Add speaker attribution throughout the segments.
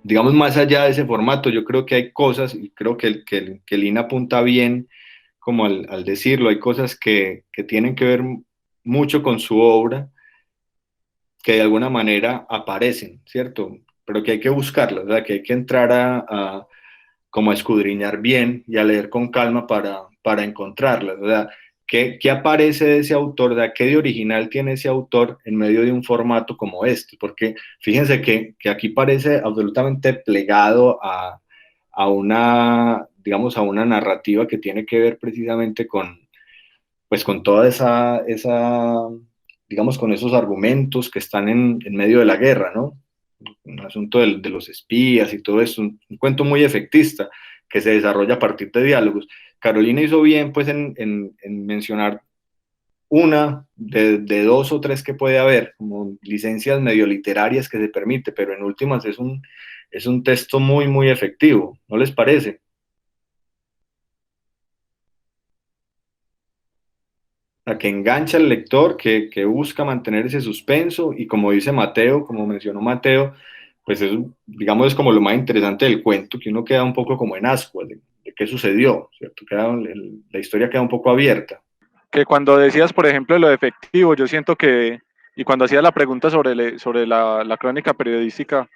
Speaker 1: digamos, más allá de ese formato, yo creo que hay cosas, y creo que Lina apunta bien como al decirlo, hay cosas que tienen que ver mucho con su obra, que de alguna manera aparecen, ¿cierto? Pero que hay que buscarlas, ¿verdad? Que hay que entrar como a escudriñar bien y a leer con calma para encontrarlas, ¿verdad? ¿Qué aparece de ese autor? ¿Verdad? ¿Qué de original tiene ese autor en medio de un formato como este? Porque fíjense que aquí parece absolutamente plegado a una, digamos, a una narrativa que tiene que ver precisamente con, pues, con toda digamos, con esos argumentos que están en medio de la guerra, ¿no? Un asunto de los espías y todo eso, un cuento muy efectista que se desarrolla a partir de diálogos. Carolina hizo bien pues en mencionar una de dos o tres que puede haber, como licencias medio literarias que se permite, pero en últimas es un texto muy, muy efectivo, ¿no les parece? A que engancha al lector, que busca mantener ese suspenso y como dice Mateo, como mencionó Mateo, pues es, digamos, es como lo más interesante del cuento, que uno queda un poco como en ascuas de qué sucedió, ¿cierto? La historia queda un poco abierta.
Speaker 2: Que cuando decías, por ejemplo, lo efectivo, yo siento que, y cuando hacías la pregunta sobre la crónica periodística,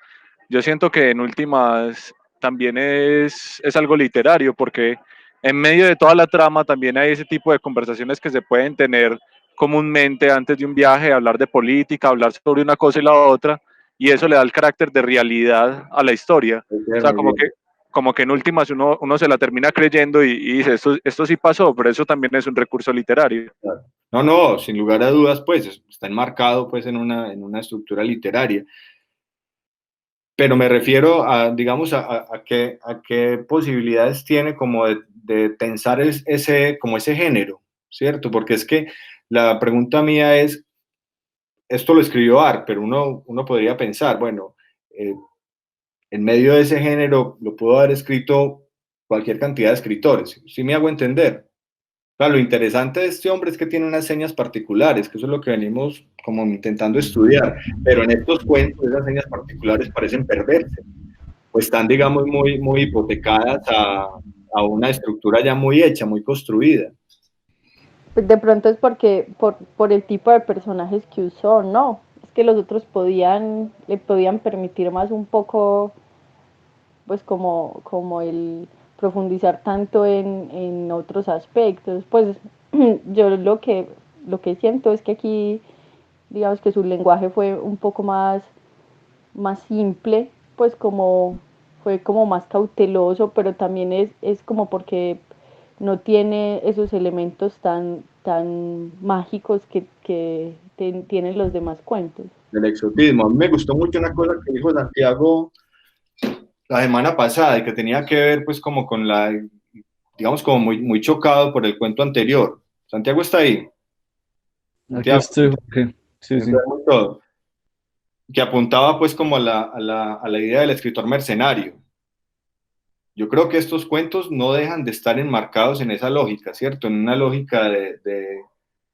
Speaker 2: yo siento que en últimas también es algo literario, porque en medio de toda la trama también hay ese tipo de conversaciones que se pueden tener comúnmente antes de un viaje, hablar de política, hablar sobre una cosa y la otra, y eso le da el carácter de realidad a la historia. O sea,
Speaker 1: Muy bien.
Speaker 2: como que en últimas uno se la termina creyendo y dice, esto sí pasó, pero eso también es un recurso literario.
Speaker 1: No, no, sin lugar a dudas, pues está enmarcado pues en una estructura literaria. Pero me refiero a, digamos, a qué posibilidades tiene como de tensar ese, como ese género, ¿cierto? Porque es que la pregunta mía es, esto lo escribió Art, pero uno podría pensar, bueno, eh, en medio de ese género lo pudo haber escrito cualquier cantidad de escritores, ¿sí me hago entender? Claro, lo interesante de este hombre es que tiene unas señas particulares, que eso es lo que venimos como intentando estudiar, pero en estos cuentos esas señas particulares parecen perderse o están, digamos, muy, muy hipotecadas a una estructura ya muy hecha, muy construida.
Speaker 3: Pues de pronto es porque por el tipo de personajes que usó, ¿no? Es que los otros le podían permitir más un poco, pues como el profundizar tanto en otros aspectos. Pues yo lo que siento es que aquí, digamos que su lenguaje fue un poco más simple, pues como fue como más cauteloso, pero también es como porque no tiene esos elementos tan mágicos que tienen los demás cuentos.
Speaker 1: Del exotismo. A mí me gustó mucho una cosa que dijo Santiago la semana pasada y que tenía que ver pues como con la, digamos como muy, muy chocado por el cuento anterior. Santiago está ahí.
Speaker 4: Aquí
Speaker 1: Santiago,
Speaker 4: estoy, Jorge. Sí, sí.
Speaker 1: entendemos todo. Que apuntaba pues como a la idea del escritor mercenario. Yo creo que estos cuentos no dejan de estar enmarcados en esa lógica, ¿cierto? En una lógica de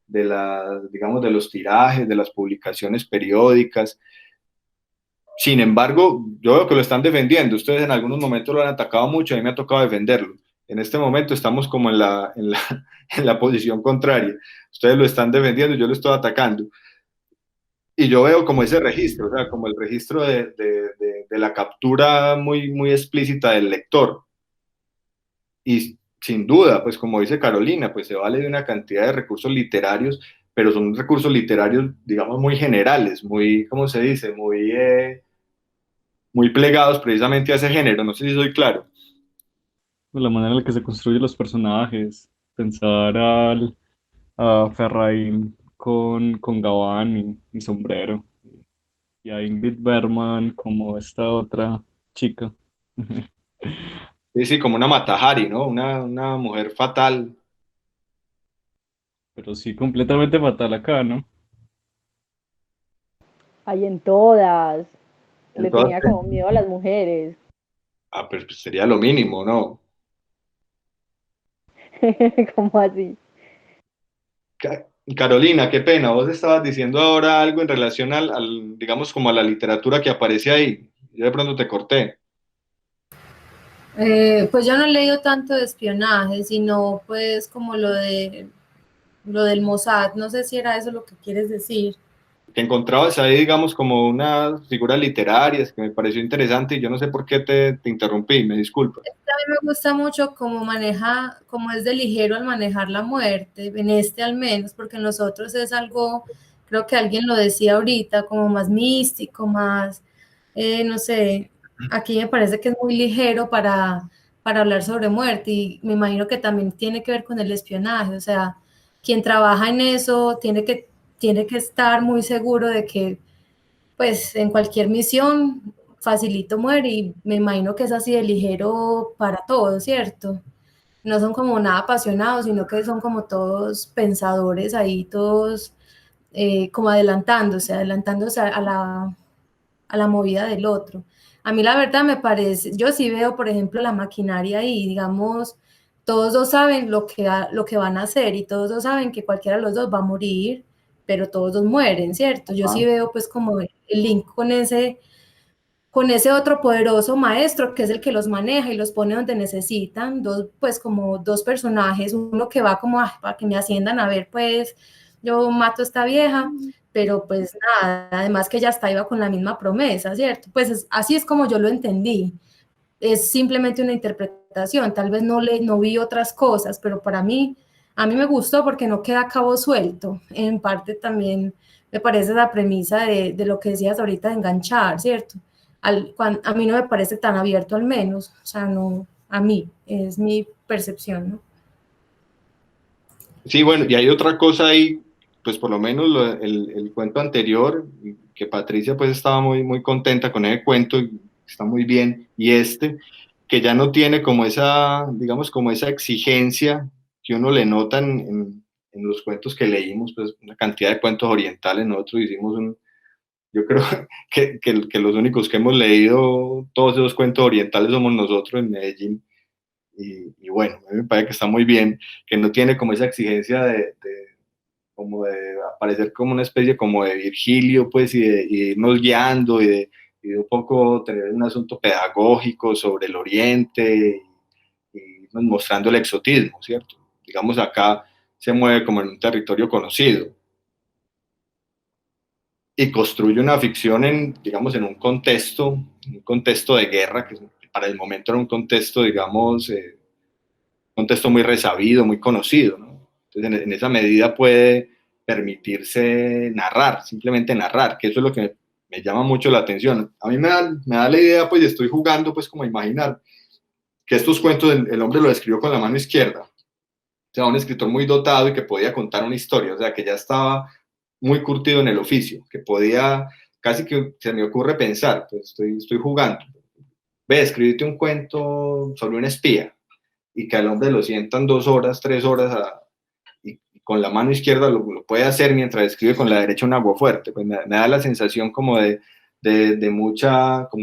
Speaker 1: digamos, de los tirajes, de las publicaciones periódicas. Sin embargo, yo veo que lo están defendiendo. Ustedes en algunos momentos lo han atacado mucho, a mí me ha tocado defenderlo. En este momento estamos como en la posición contraria. Ustedes lo están defendiendo, yo lo estoy atacando. Y yo veo como ese registro, o sea, como el registro de la captura muy, muy explícita del lector. Y sin duda, pues como dice Carolina, pues se vale de una cantidad de recursos literarios, pero son recursos literarios, digamos, muy generales, muy, ¿cómo se dice? Muy, muy plegados precisamente a ese género. No sé si soy claro.
Speaker 4: La manera en la que se construyen los personajes, pensar a Ferraín con gabán y sombrero, y a Ingrid Bergman como esta otra chica.
Speaker 1: Sí, sí, como una Matahari, ¿no? Una mujer fatal.
Speaker 4: Pero sí, completamente fatal acá, ¿no?
Speaker 3: Ahí en todas, le tenía
Speaker 1: Entonces,
Speaker 3: como miedo a las mujeres.
Speaker 1: ah, pues sería lo mínimo, ¿no?
Speaker 3: Como así.
Speaker 1: Carolina, qué pena, vos estabas diciendo ahora algo en relación digamos, como a la literatura que aparece ahí. Yo de pronto te corté.
Speaker 5: Pues yo no he leído tanto de espionaje, sino pues como lo del Mossad, no sé si era eso lo que quieres decir.
Speaker 1: Que encontrabas ahí, digamos, como unas figuras literarias que me pareció interesante y yo no sé por qué te interrumpí, me disculpa.
Speaker 5: A mí me gusta mucho cómo maneja, cómo es de ligero al manejar la muerte, en este al menos, porque en los otros es algo, creo que alguien lo decía ahorita, como más místico, más, no sé, aquí me parece que es muy ligero para hablar sobre muerte y me imagino que también tiene que ver con el espionaje, o sea, quien trabaja en eso tiene que estar muy seguro de que pues en cualquier misión facilito muere y me imagino que es así de ligero para todos, ¿cierto? No son como nada apasionados, sino que son como todos pensadores ahí, todos como adelantándose a la movida del otro. A mí la verdad me parece, yo sí veo, por ejemplo, la maquinaria y digamos, todos dos saben lo que van a hacer y todos dos saben que cualquiera de los dos va a morir, pero todos dos mueren, ¿cierto? Yo sí
Speaker 1: Ajá.
Speaker 5: veo pues como el link con ese otro poderoso maestro que es el que los maneja y los pone donde necesitan, dos, pues como dos personajes, uno que va como para que me asciendan a ver, pues yo mato a esta vieja, pero pues nada, además que ella hasta iba con la misma promesa, ¿cierto? Pues así es como yo lo entendí, es simplemente una interpretación, tal vez no vi otras cosas, pero para mí, a mí me gustó porque no queda cabo suelto, en parte también me parece la premisa de lo que decías ahorita de enganchar, ¿cierto? A mí no me parece tan abierto al menos, o sea, no, a mí, es mi percepción, ¿no?
Speaker 1: Sí, bueno, y hay otra cosa ahí, pues por lo menos el cuento anterior, que Patricia pues estaba muy contenta con ese cuento, y está muy bien, y que ya no tiene como esa, digamos, como esa exigencia que uno le nota en los cuentos que leímos, pues una cantidad de cuentos orientales, nosotros hicimos yo creo que los únicos que hemos leído todos esos cuentos orientales somos nosotros en Medellín, y bueno, a mí me parece que está muy bien, que no tiene como esa exigencia como de aparecer como una especie como de Virgilio, pues, y de irnos guiando y de un poco tener un asunto pedagógico sobre el Oriente y irnos mostrando el exotismo, ¿cierto? Digamos, acá se mueve como en un territorio conocido y construye una ficción digamos, en un contexto de guerra, que para el momento era un contexto, digamos, contexto muy resabido, muy conocido, ¿no? Entonces, en esa medida puede permitirse narrar, simplemente narrar, que eso es lo que me llama mucho la atención. A mí me da la idea, pues, y estoy jugando, pues, como a imaginar que estos cuentos el hombre lo escribió con la mano izquierda, o sea, un escritor muy dotado y que podía contar una historia, o sea, que ya estaba muy curtido en el oficio, que podía, casi que se me ocurre pensar, pues estoy jugando, ve, escribiste un cuento sobre un espía, y que al hombre lo sientan 2 horas, 3 horas y con la mano izquierda lo puede hacer mientras escribe con la derecha un agua fuerte. Pues me da la sensación como como de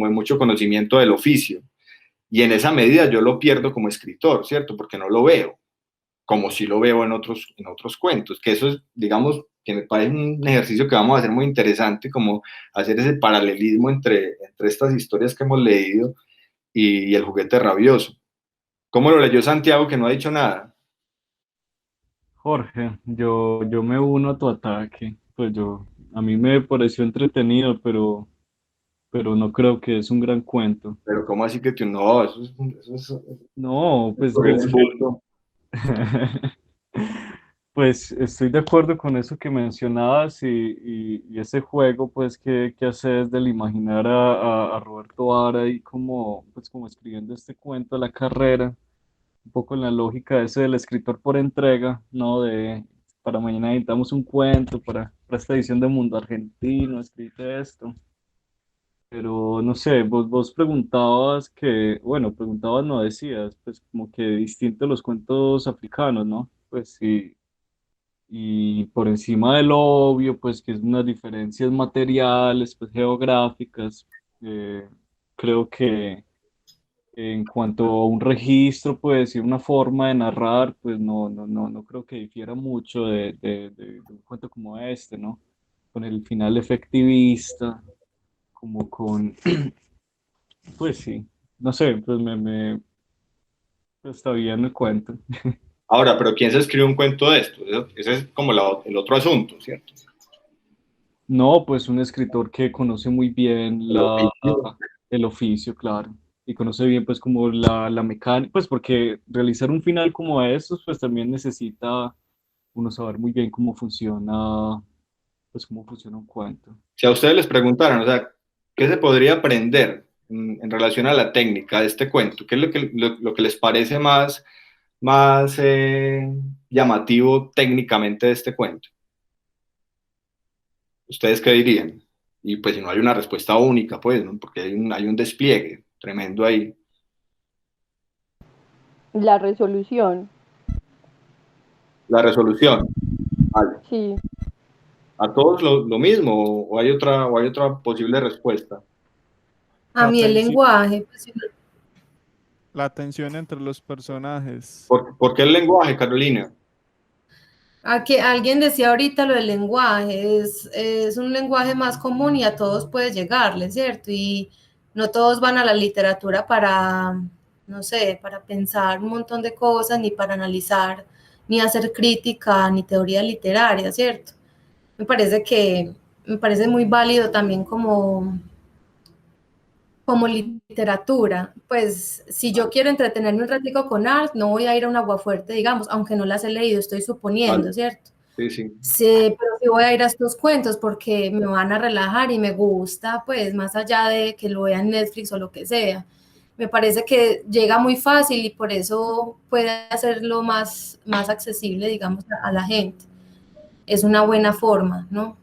Speaker 1: mucho conocimiento del oficio. Y en esa medida yo lo pierdo como escritor, ¿cierto? Porque no lo veo, como si lo veo en otros cuentos, que eso es, digamos, que me parece un ejercicio que vamos a hacer muy interesante, como hacer ese paralelismo entre estas historias que hemos leído y el juguete rabioso. ¿Cómo lo leyó Santiago que no ha dicho nada?
Speaker 4: Jorge, yo me uno a tu ataque. A mí me pareció entretenido, pero no creo que es un gran cuento.
Speaker 1: Pero ¿cómo así que tú no?
Speaker 4: No, pues
Speaker 1: Coger
Speaker 4: es
Speaker 1: el
Speaker 4: que,
Speaker 1: bulto.
Speaker 4: pues estoy de acuerdo con eso que mencionabas y ese juego, pues, que haces del imaginar a Roberto Ara y como, pues, como escribiendo este cuento a la carrera, un poco en la lógica ese del escritor por entrega, ¿no? Para mañana necesitamos un cuento para esta edición de Mundo Argentino, escribe esto. Pero no sé, vos preguntabas bueno, preguntabas, no decías, pues como que distinto los cuentos africanos, ¿no? Pues sí, y por encima de lo obvio, pues que es unas diferencias materiales, pues geográficas, eh, creo que en cuanto a un registro, pues y una forma de narrar, pues no creo que difiera mucho de un cuento como este, ¿no? Con el final efectivista, como con, pues sí, no sé, pues Está bien el cuento.
Speaker 1: Ahora, pero ¿quién se escribe un cuento de esto? Ese es como el otro asunto, ¿cierto?
Speaker 4: No, pues un escritor que conoce muy bien
Speaker 1: El oficio.
Speaker 4: el oficio, claro, y conoce bien pues como la mecánica, pues porque realizar un final como estos, pues también necesita uno saber muy bien pues cómo funciona un cuento.
Speaker 1: Si a ustedes les preguntaran, o sea, ¿qué se podría aprender en relación a la técnica de este cuento? ¿Qué es lo que les parece más llamativo técnicamente de este cuento? ¿Ustedes qué dirían? Y pues si no hay una respuesta única, pues, ¿no? Porque hay un despliegue tremendo ahí.
Speaker 3: La resolución,
Speaker 1: La resolución, vale.
Speaker 3: sí.
Speaker 1: ¿A todos lo mismo o hay otra posible respuesta?
Speaker 5: A
Speaker 6: La
Speaker 5: mí el
Speaker 6: tensi-
Speaker 5: lenguaje, pues,
Speaker 6: la tensión entre los personajes.
Speaker 1: ¿Por qué el lenguaje, Carolina?
Speaker 5: a que alguien decía ahorita lo del lenguaje, es un lenguaje más común y a todos puede llegarle, ¿cierto? Y no todos van a la literatura para, no sé, para pensar un montón de cosas, ni para analizar, ni hacer crítica, ni teoría literaria, ¿cierto? Me parece muy válido también como literatura. Pues si yo
Speaker 1: Vale,
Speaker 5: quiero entretenerme un ratico con art, no voy a ir a un Aguafuerte, digamos, aunque no las he leído, estoy suponiendo,
Speaker 1: vale.
Speaker 5: ¿cierto?
Speaker 1: Sí, sí.
Speaker 5: Sí, pero sí voy a ir a estos cuentos porque me van a relajar y me gusta, pues más allá de que lo vea en Netflix o lo que sea. Me parece que llega muy fácil y por eso puede hacerlo más accesible, digamos, a la gente. Es una buena forma, ¿no?